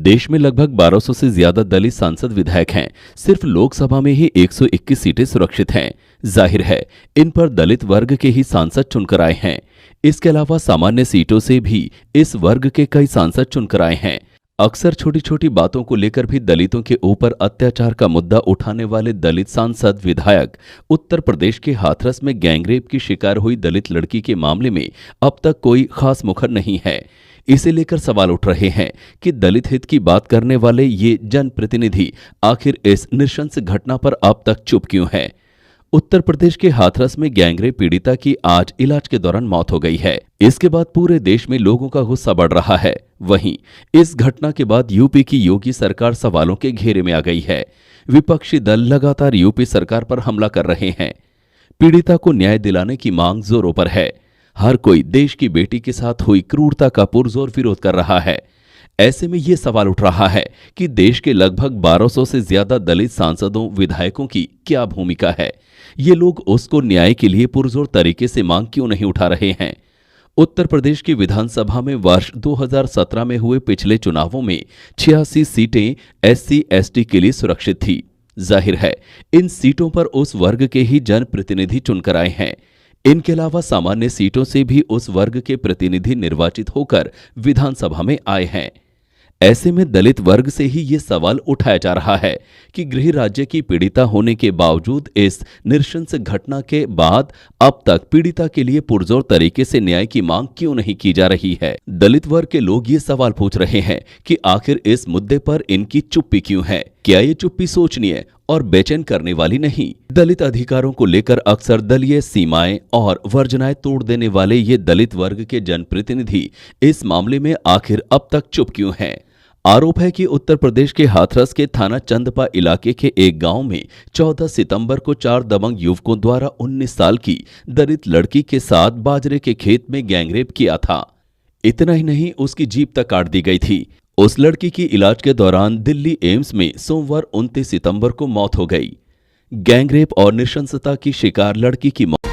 देश में लगभग 1200 से ज्यादा दलित सांसद विधायक हैं। सिर्फ लोकसभा में ही 121 सीटें सुरक्षित हैं। जाहिर है इन पर दलित वर्ग के ही सांसद चुनकर आए हैं। इसके अलावा सामान्य सीटों से भी इस वर्ग के कई सांसद चुनकर आए हैं। अक्सर छोटी छोटी बातों को लेकर भी दलितों के ऊपर अत्याचार का मुद्दा उठाने वाले दलित सांसद विधायक उत्तर प्रदेश के हाथरस में गैंगरेप की शिकार हुई दलित लड़की के मामले में अब तक कोई खास मुखर नहीं है। इसे लेकर सवाल उठ रहे हैं कि दलित हित की बात करने वाले ये जनप्रतिनिधि आखिर इस नृशंस घटना पर अब तक चुप क्यों हैं। उत्तर प्रदेश के हाथरस में गैंगरेप पीड़िता की आज इलाज के दौरान मौत हो गई है। इसके बाद पूरे देश में लोगों का गुस्सा बढ़ रहा है। वहीं इस घटना के बाद यूपी की योगी सरकार सवालों के घेरे में आ गई है। विपक्षी दल लगातार यूपी सरकार पर हमला कर रहे हैं। पीड़िता को न्याय दिलाने की मांग जोरों पर है। हर कोई देश की बेटी के साथ हुई क्रूरता का पुरजोर विरोध कर रहा है। ऐसे में ये सवाल उठ रहा है कि देश के लगभग 1200 से ज्यादा दलित सांसदों विधायकों की क्या भूमिका है। ये लोग उसको न्याय के लिए पुरजोर तरीके से मांग क्यों नहीं उठा रहे हैं। उत्तर प्रदेश की विधानसभा में वर्ष 2017 में हुए पिछले चुनावों में 86 सीटें SC/ST के लिए सुरक्षित थी। जाहिर है इन सीटों पर उस वर्ग के ही जनप्रतिनिधि चुनकर आए हैं। इनके अलावा सामान्य सीटों से भी उस वर्ग के प्रतिनिधि निर्वाचित होकर विधानसभा में आए हैं। ऐसे में दलित वर्ग से ही ये सवाल उठाया जा रहा है कि गृह राज्य की पीड़िता होने के बावजूद इस नृशंस घटना के बाद अब तक पीड़िता के लिए पुरजोर तरीके से न्याय की मांग क्यों नहीं की जा रही है। दलित वर्ग के लोग ये सवाल पूछ रहे हैं कि आखिर इस मुद्दे पर इनकी चुप्पी क्यों है। क्या ये चुप्पी सोचनीय और बेचैन करने वाली नहीं। दलित अधिकारों को लेकर अक्सर दलीय सीमाएं और वर्जनाएं तोड़ देने वाले ये दलित वर्ग के जनप्रतिनिधि इस मामले में आखिर अब तक चुप क्यों हैं। आरोप है कि उत्तर प्रदेश के हाथरस के थाना चंदपा इलाके के एक गांव में 14 सितंबर को 4 दबंग युवकों द्वारा 19 साल की दलित लड़की के साथ बाजरे के खेत में गैंगरेप किया था। इतना ही नहीं, उसकी जीभ तक काट दी गई थी। उस लड़की की इलाज के दौरान दिल्ली एम्स में सोमवार 29 सितंबर को मौत हो गई। गैंगरेप और नृशंसता की शिकार लड़की की मौत